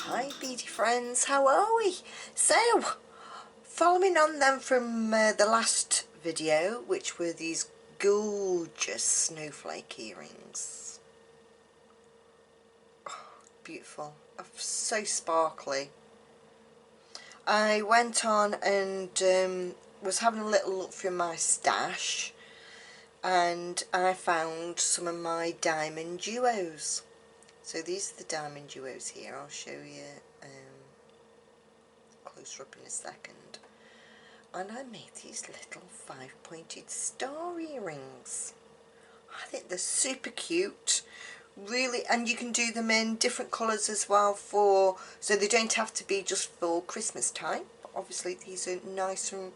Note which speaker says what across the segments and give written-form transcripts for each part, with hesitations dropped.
Speaker 1: Hi beauty friends, how are we? So, following on then from the last video, which were these gorgeous snowflake earrings. Oh, beautiful, so sparkly. I went on and was having a little look through my stash, and I found some of my diamond duos. So these are the diamond duos here. I'll show you closer up in a second. And I made these little 5-pointed star earrings. I think they're super cute, really, and you can do them in different colours as well, so they don't have to be just for Christmas time. Obviously these are nice and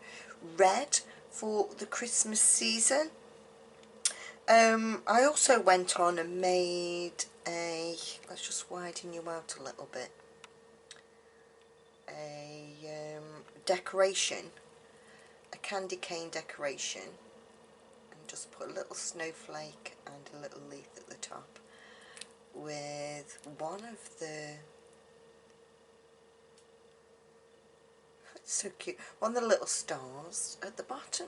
Speaker 1: red for the Christmas season. I also went on and made a, let's just widen you out a little bit, a decoration, a candy cane decoration, and just put a little snowflake and a little leaf at the top with one of the, it's so cute, one of the little stars at the bottom,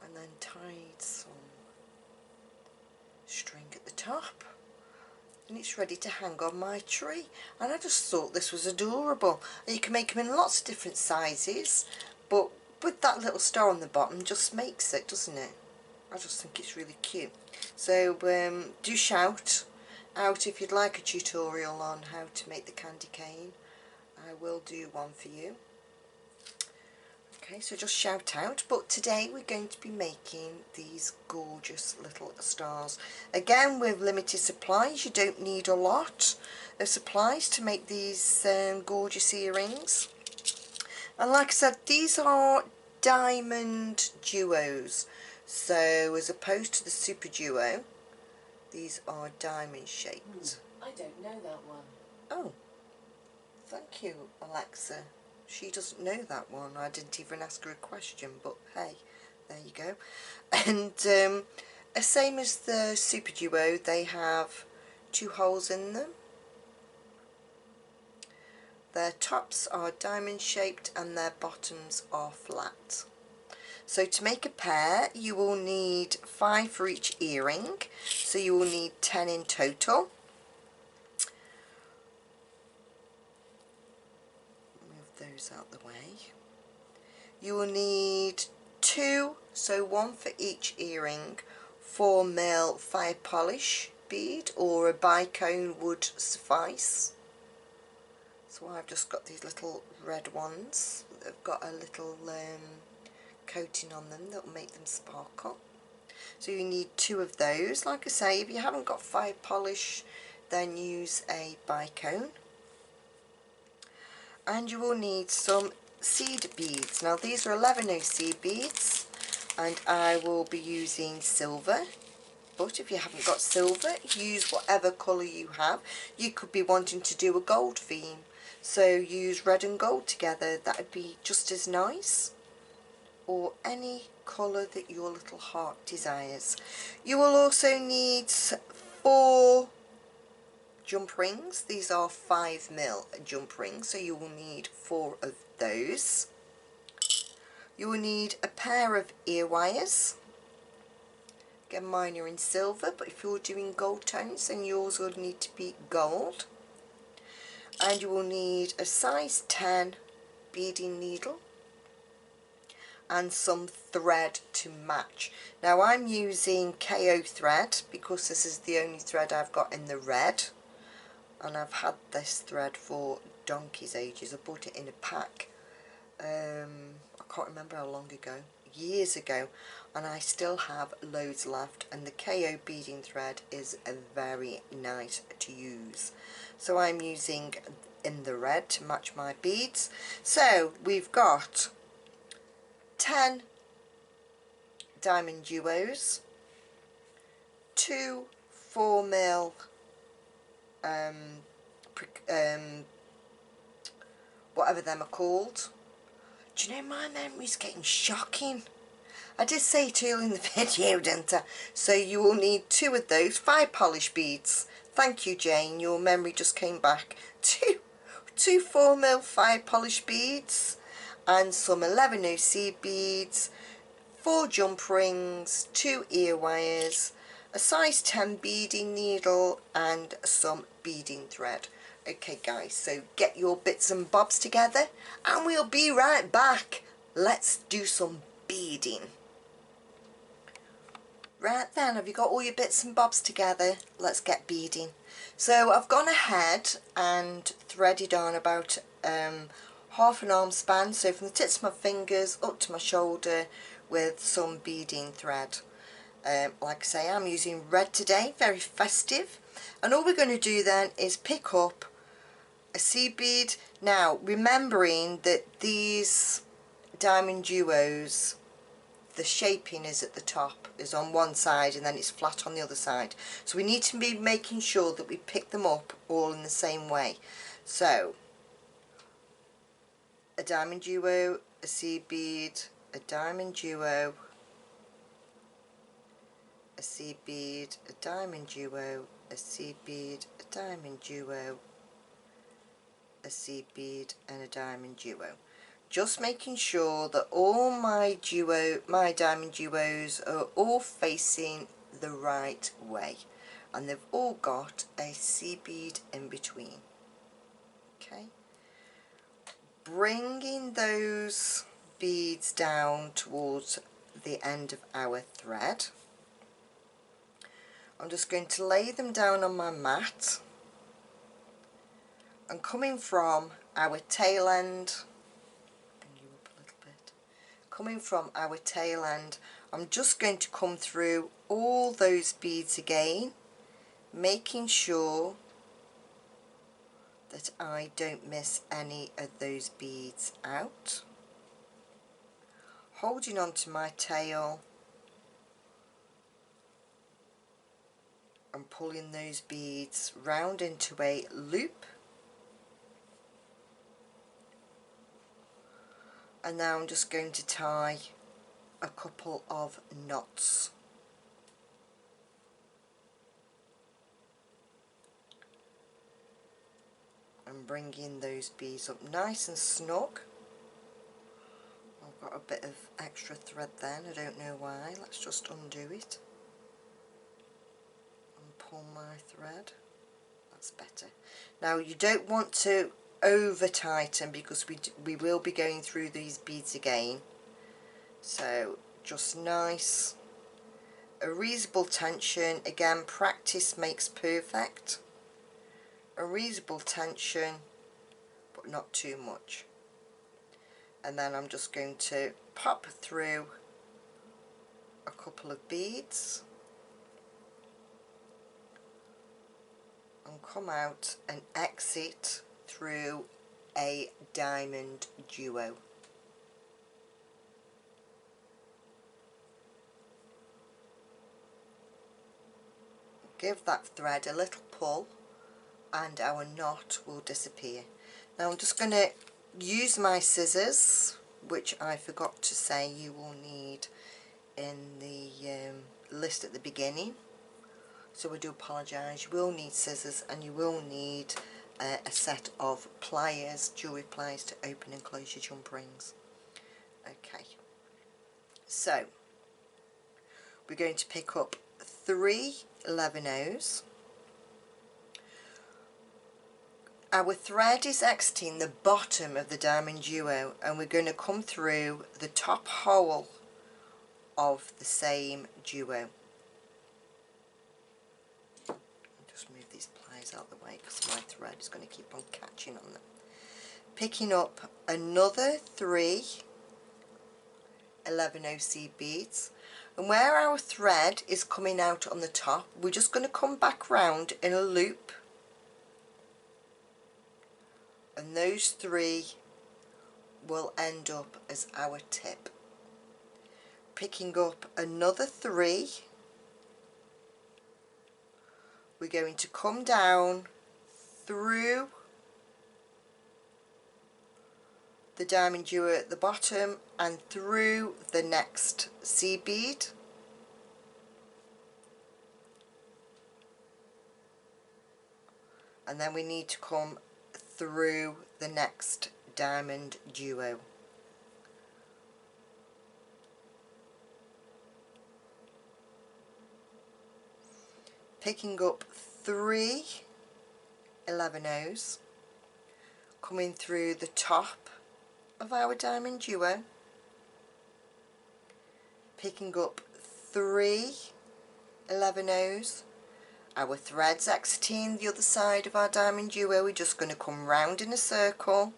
Speaker 1: and then tied some string at the top, and it's ready to hang on my tree. And I just thought this was adorable, and you can make them in lots of different sizes, but with that little star on the bottom just makes it, doesn't it? I just think it's really cute. So do shout out if you'd like a tutorial on how to make the candy cane. I will do one for you. Okay, so just shout out. But today we're going to be making these gorgeous little stars. Again, with limited supplies, you don't need a lot of supplies to make these gorgeous earrings. And like I said, these are diamond duos. So as opposed to the super duo, these are diamond shaped.
Speaker 2: I don't know that one.
Speaker 1: Oh, thank you, Alexa. She doesn't know that one. I didn't even ask her a question, but hey, there you go. And same as the super duo, they have 2 holes in them. Their tops are diamond shaped and their bottoms are flat. So to make a pair, you will need 5 for each earring, so you will need 10 in total. Move those out the way. You will need 2, so 1 for each earring, 4mm fire polish bead, or a bicone would suffice. So I've just got these little red ones. They've got a little coating on them that will make them sparkle. So you need 2 of those. Like I say, if you haven't got fire polish, then use a bicone. And you will need some seed beads. Now these are 11O seed beads, and I will be using silver. But if you haven't got silver, use whatever colour you have. You could be wanting to do a gold theme, so use red and gold together. That would be just as nice. Or any colour that your little heart desires. You will also need 4 jump rings. These are 5mm jump rings, so you will need 4 of those. You will need a pair of ear wires. Again, mine are in silver, but if you're doing gold tones, then yours will need to be gold. And you will need a size 10 beading needle and some thread to match. Now I'm using KO thread because this is the only thread I've got in the red, and I've had this thread for donkey's ages. I bought it in a pack, I can't remember how long ago, years ago, and I still have loads left, and the KO beading thread is very nice to use. So I'm using in the red to match my beads. So we've got 10 diamond duos, 2 4mm whatever them are called. Do you know, my memory's getting shocking. I did say it earlier in the video, didn't I? So you will need 2 of those Firepolished beads. Thank you, Jane, your memory just came back. Two 4mm Firepolished beads and some 11OC beads, 4 jump rings, 2 ear wires, a size 10 beading needle and some beading thread. Okay guys, so get your bits and bobs together and we'll be right back. Let's do some beading. Right then, have you got all your bits and bobs together? Let's get beading. So I've gone ahead and threaded on about half an arm span, so from the tips of my fingers up to my shoulder with some beading thread. Like I say, I'm using red today, very festive. And all we're going to do then is pick up a seed bead. Now, remembering that these diamond duos, the shaping is at the top, is on one side and then it's flat on the other side. So we need to be making sure that we pick them up all in the same way. So, a diamond duo, a seed bead, a diamond duo, a seed bead, a diamond duo, a seed bead, a diamond duo, a seed bead and a diamond duo. Just making sure that all my diamond duos are all facing the right way and they've all got a seed bead in between. Okay, bringing those beads down towards the end of our thread. I'm just going to lay them down on my mat and coming from our tail end, coming from our tail end, I'm just going to come through all those beads again, making sure that I don't miss any of those beads out, holding on to my tail and pulling those beads round into a loop. And now I'm just going to tie a couple of knots. And bringing those beads up nice and snug. I've got a bit of extra thread then, I don't know why. Let's just undo it and pull my thread. That's better. Now you don't want to over tighten because we will be going through these beads again, so just nice, a reasonable tension. Again, practice makes perfect. A reasonable tension but not too much, and then I'm just going to pop through a couple of beads and come out and exit through a diamond duo. Give that thread a little pull and our knot will disappear. Now I'm just going to use my scissors, which I forgot to say you will need in the list at the beginning, so I do apologise. You will need scissors and you will need a set of pliers, jewellery pliers, to open and close your jump rings. Okay, so we're going to pick up 3 11/0s. Our thread is exiting the bottom of the diamond duo and we're going to come through the top hole of the same duo. Just move these pliers out of the way because my thread is going to keep on catching on them. Picking up another 3 11OC beads, and where our thread is coming out on the top, we're just going to come back round in a loop, and those 3 will end up as our tip. Picking up another 3, we're going to come down through the diamond duo at the bottom and through the next seed bead. And then we need to come through the next diamond duo. Picking up 3 11-ohs, coming through the top of our diamond duo, picking up 3 11-ohs, our threads exiting the other side of our diamond duo. We're just going to come round in a circle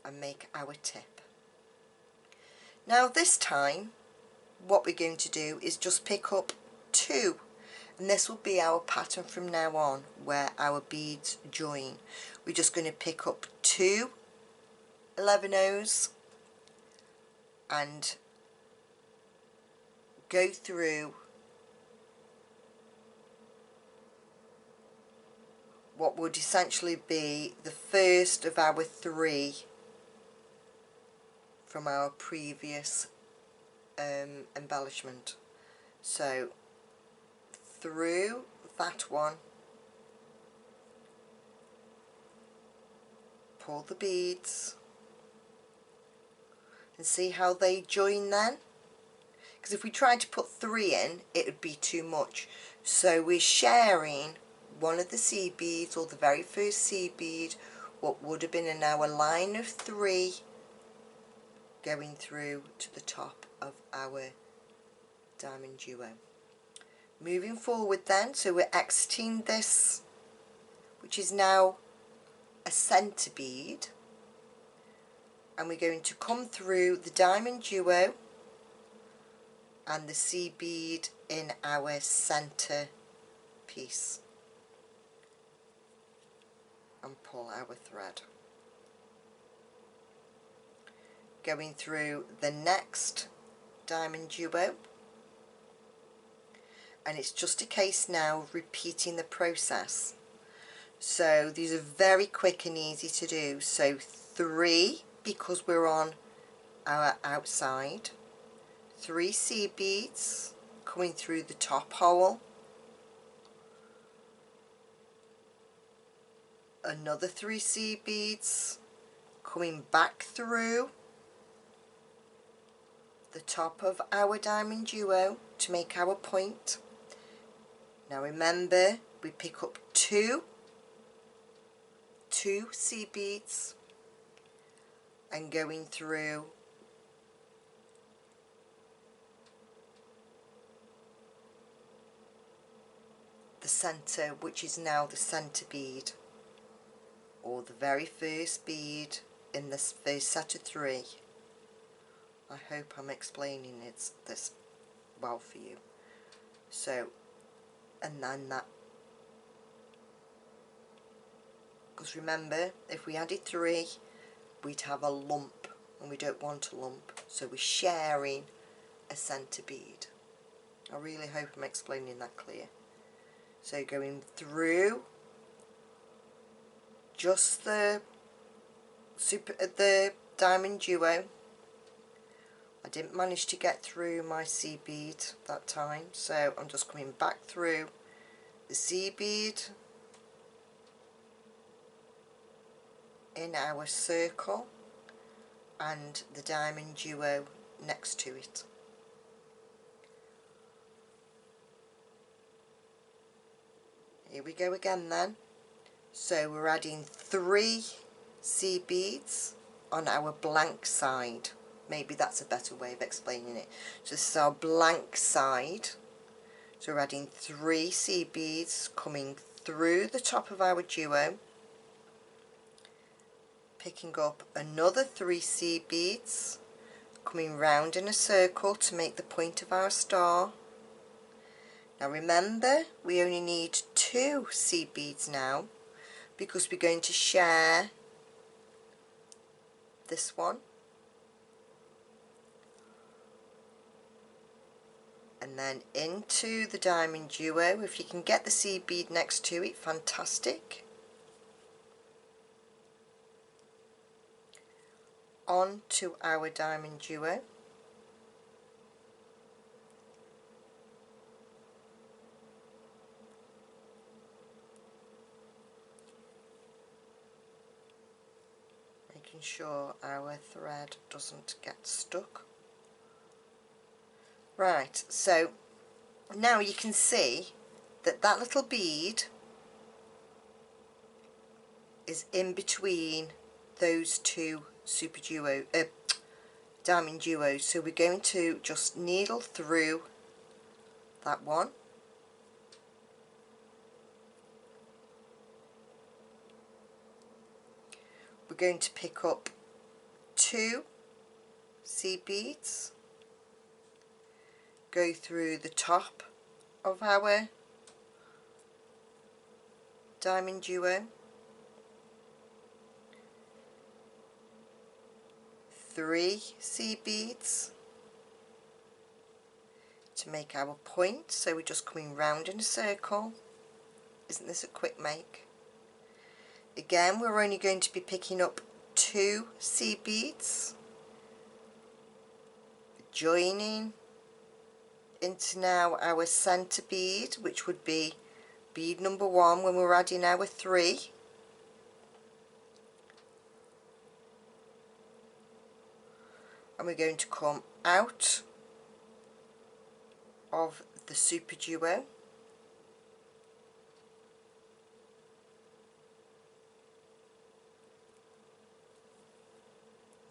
Speaker 1: and make our tip. Now this time what we're going to do is just pick up 2, and this will be our pattern from now on where our beads join. We're just going to pick up 2 11-ohs and go through what would essentially be the first of our 3 from our previous embellishment. So through that one, pull the beads and see how they join then, because if we tried to put 3 in it would be too much. So we're sharing one of the seed beads, or the very first seed bead, what would have been in our line of 3, going through to the top of our diamond duo. Moving forward then, so we're exiting this, which is now a centre bead, and we're going to come through the diamond duo and the seed bead in our centre piece and pull our thread. Going through the next diamond duo, and it's just a case now of repeating the process. So these are very quick and easy to do. So 3, because we're on our outside, 3 seed beads coming through the top hole, another 3 seed beads coming back through the top of our diamond duo to make our point. Now remember, we pick up 2 seed beads and going through the centre, which is now the centre bead, or the very first bead in this first set of 3. I hope I'm explaining this well for you. So, and then that, because remember, if we added 3 we'd have a lump, and we don't want a lump, so we're sharing a centre bead. I really hope I'm explaining that clear. So going through just the diamond duo. I didn't manage to get through my seed bead that time, so I'm just coming back through the seed bead in our circle and the diamond duo next to it. Here we go again then. So we're adding 3 seed beads on our blank side. Maybe that's a better way of explaining it. So this is our blank side. So we're adding 3 seed beads coming through the top of our duo, picking up another 3 seed beads, coming round in a circle to make the point of our star. Now remember, we only need 2 seed beads now, because we're going to share this one and then into the diamond duo. If you can get the seed bead next to it, fantastic. onto our diamond duo. Making sure our thread doesn't get stuck. Right, so now you can see that that little bead is in between those two diamond duos, so we're going to just needle through that one. We're going to pick up 2 seed beads, go through the top of our diamond duo, 3 seed beads to make our point, so we're just coming round in a circle. Isn't this a quick make? Again, we're only going to be picking up 2 seed beads, joining into now our centre bead, which would be bead number 1 when we're adding our 3. And we're going to come out of the super duo,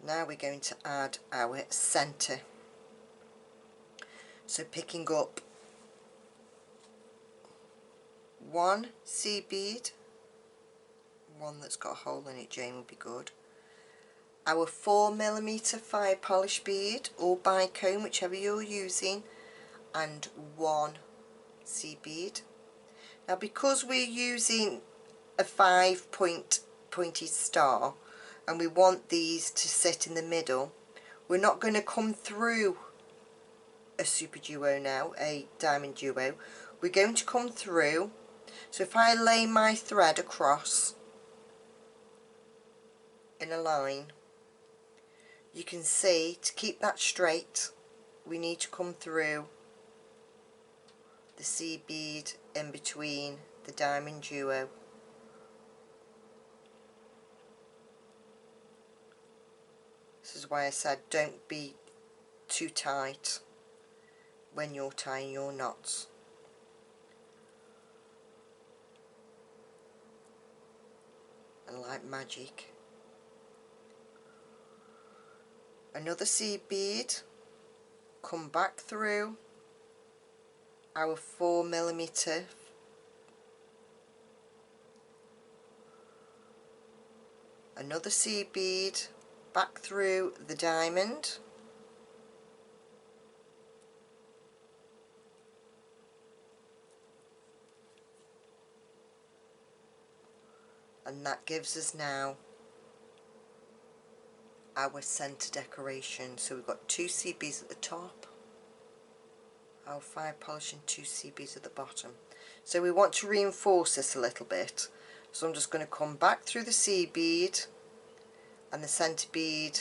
Speaker 1: now we're going to add our centre, so picking up 1 seed bead, one that's got a hole in it, Jane, would be good, our 4mm fire polish bead or bicone, whichever you're using, and 1 seed bead. Now because we're using a 5-point pointed star and we want these to sit in the middle, we're not going to come through a super duo now, a diamond duo, we're going to come through. So if I lay my thread across in a line, you can see to keep that straight we need to come through the seed bead in between the diamond duo. This is why I said don't be too tight when you're tying your knots. And like magic, another seed bead, come back through our 4mm, another seed bead, back through the diamond, and that gives us now our centre decoration. So we've got 2 seed beads at the top, our fire polish, and 2 seed beads at the bottom. So we want to reinforce this a little bit, so I'm just going to come back through the seed bead and the centre bead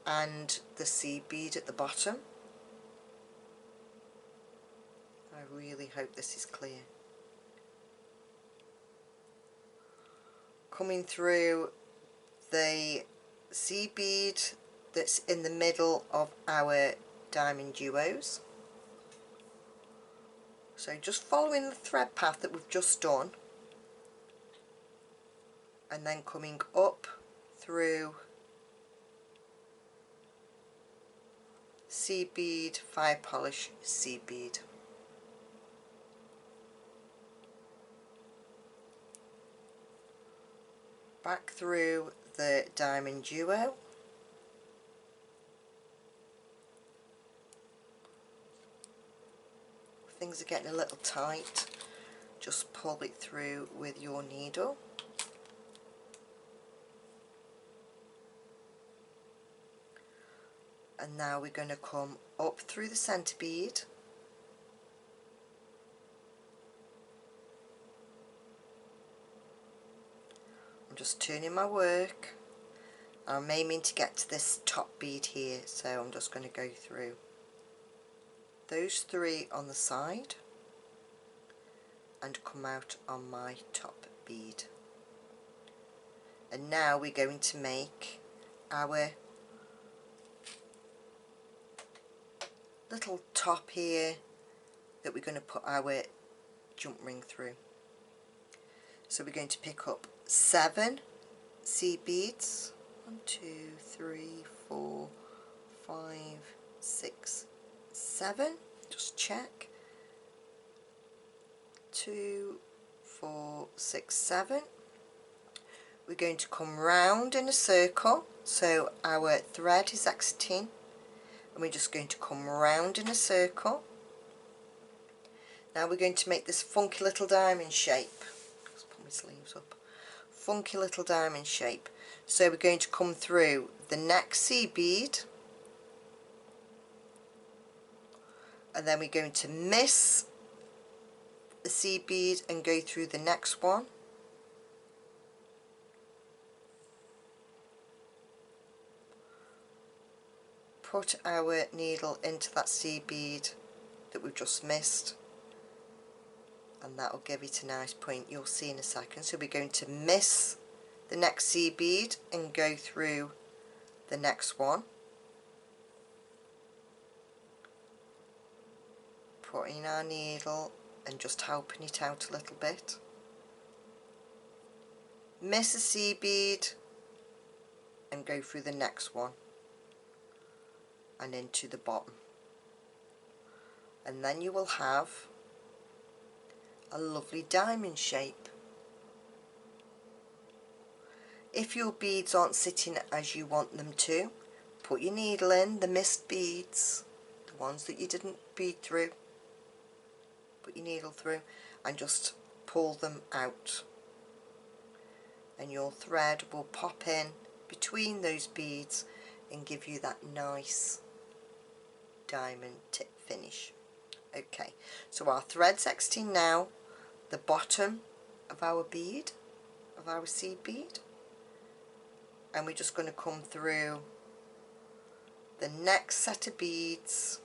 Speaker 1: and the seed bead at the bottom. I really hope this is clear. Coming through the seed bead that's in the middle of our diamond duos. So just following the thread path that we've just done, and then coming up through seed bead, fire polish, seed bead. Back through the diamond duo. Things are getting a little tight, just pull it through with your needle. And now we're going to come up through the centre bead, I'm just turning my work, I'm aiming to get to this top bead here, so I'm just going to go through those 3 on the side and come out on my top bead. And now we're going to make our little top here that we're going to put our jump ring through. So we're going to pick up 7 seed beads. 1, 2, 3, 4, 5, 6, 7. Just check. 2, 4, 6, 7. We're going to come round in a circle, so our thread is exiting, and we're just going to come round in a circle. Now we're going to make this funky little diamond shape. Let's put my sleeves up. Funky little diamond shape. So we're going to come through the next seed bead, and then we're going to miss the seed bead and go through the next one. Put our needle into that seed bead that we've just missed, and that will give it a nice point. You'll see in a second. So we're going to miss the next seed bead and go through the next one, putting our needle and just helping it out a little bit. Miss a seed bead and go through the next one and into the bottom, and then you will have a lovely diamond shape. If your beads aren't sitting as you want them to, put your needle in the missed beads, the ones that you didn't bead through, put your needle through and just pull them out, and your thread will pop in between those beads and give you that nice diamond tip finish. Okay, so our thread's exiting now the bottom of our bead, of our seed bead, and we're just going to come through the next set of beads,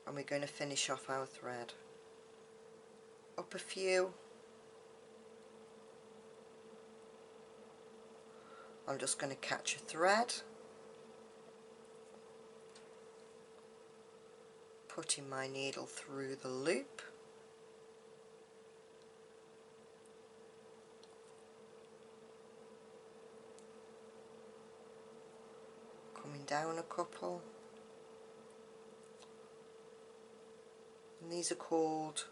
Speaker 1: and we're going to finish off our thread. Up a few. I'm just going to catch a thread, putting my needle through the loop, coming down a couple, and these are called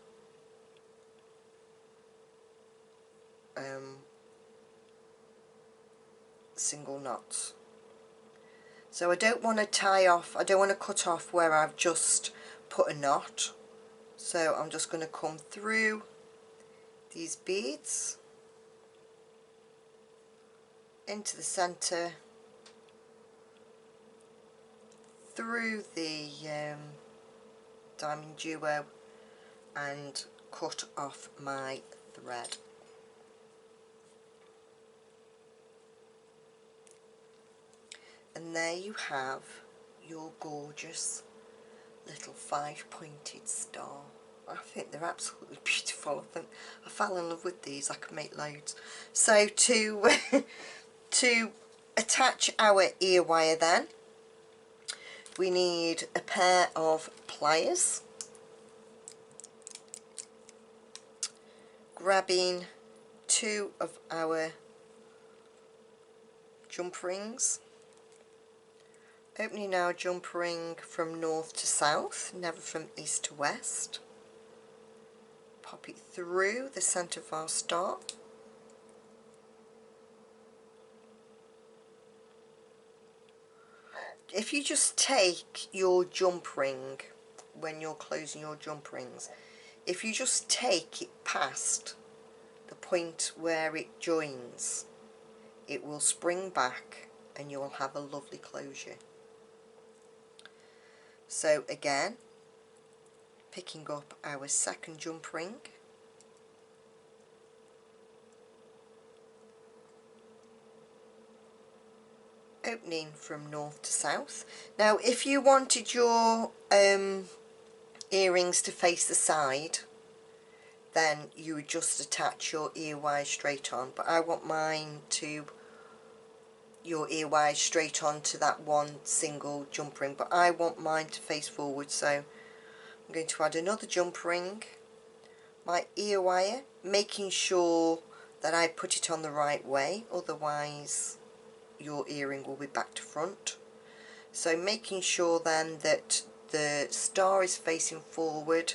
Speaker 1: single knots. So I don't want to tie off, I don't want to cut off where I've just put a knot, so I'm just going to come through these beads into the center, through the diamond duo, and cut off my thread. And there you have your gorgeous little 5-pointed star. I think they're absolutely beautiful. I fell in love with these. I could make loads. So to to attach our ear wire, then we need a pair of pliers, grabbing 2 of our jump rings, opening our jump ring from north to south, never from east to west, pop it through the centre of our star, if you just take your jump ring, when you're closing your jump rings, if you just take it past the point where it joins, it will spring back and you'll have a lovely closure. So again, picking up our second jump ring, opening from north to south. Now if you wanted your earrings to face the side, then you would just attach your ear wires straight on, but I want your ear wires straight on to that one single jump ring, but I want mine to face forward, so I'm going to add another jump ring, my ear wire, making sure that I put it on the right way, otherwise your earring will be back to front. So making sure then that the star is facing forward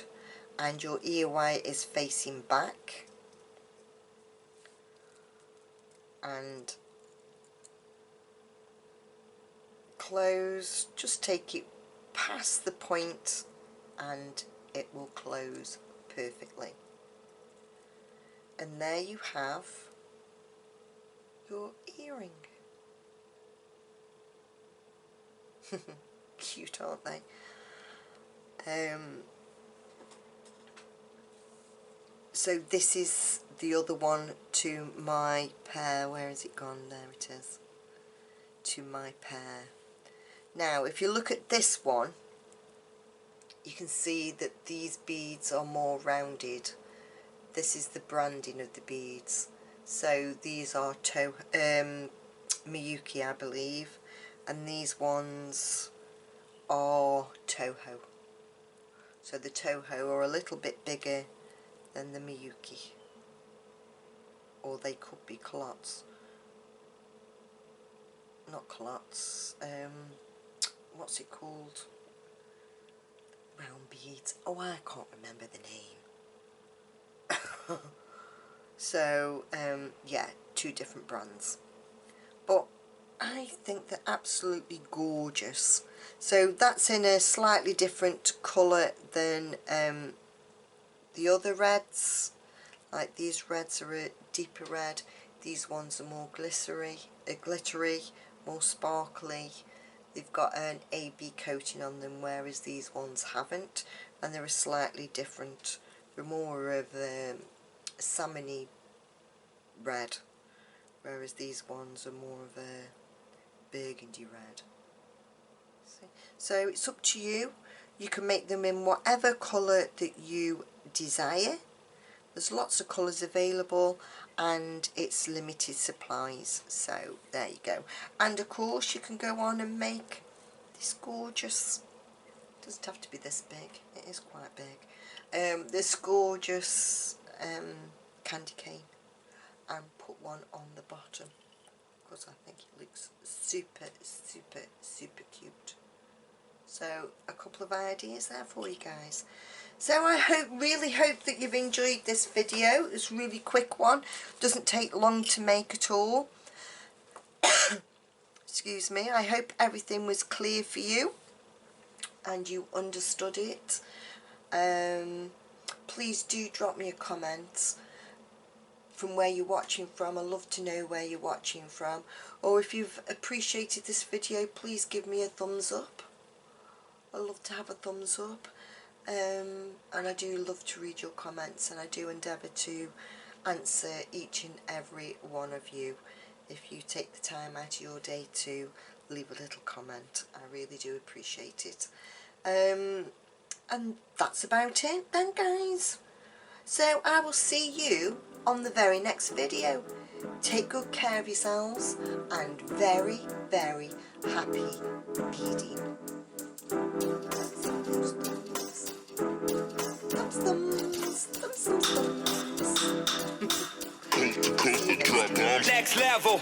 Speaker 1: and your ear wire is facing back, and close, just take it past the point and it will close perfectly. And there you have your earring. Cute, aren't they? So this is the other one to my pair. Where has it gone? There it is. To my pair. Now if you look at this one, you can see that these beads are more rounded. This is the branding of the beads. So these are Miyuki, I believe, and these ones are Toho. So the Toho are a little bit bigger than the Miyuki, or they could be clots. Not clots, what's it called? Round beads. Oh, I can't remember the name. So yeah, two different brands, but I think they're absolutely gorgeous. So that's in a slightly different colour than the other reds. Like these reds are a deeper red, these ones are more glittery, more sparkly. They've got an AB coating on them, whereas these ones haven't, and they're a slightly different. They're more of a salmony red, whereas these ones are more of a burgundy red. So it's up to you. You can make them in whatever colour that you desire. There's lots of colours available and it's limited supplies, so there you go. And of course you can go on and make this gorgeous, doesn't have to be this big, it is quite big, this gorgeous candy cane, and put one on the bottom, because I think it looks super cute. So a couple of ideas there for you guys. So I really hope that you've enjoyed this video. It's a really quick one, doesn't take long to make at all. Excuse me. I hope everything was clear for you and you understood it. Please do drop me a comment from where you're watching from. I love to know where you're watching from, or if you've appreciated this video, please give me a thumbs up. I love to have a thumbs up, and I do love to read your comments, and I do endeavour to answer each and every one of you if you take the time out of your day to leave a little comment. I really do appreciate it. And that's about it then, guys. So I will see you on the very next video. Take good care of yourselves, and very happy beading. Thumbs.
Speaker 2: Next level.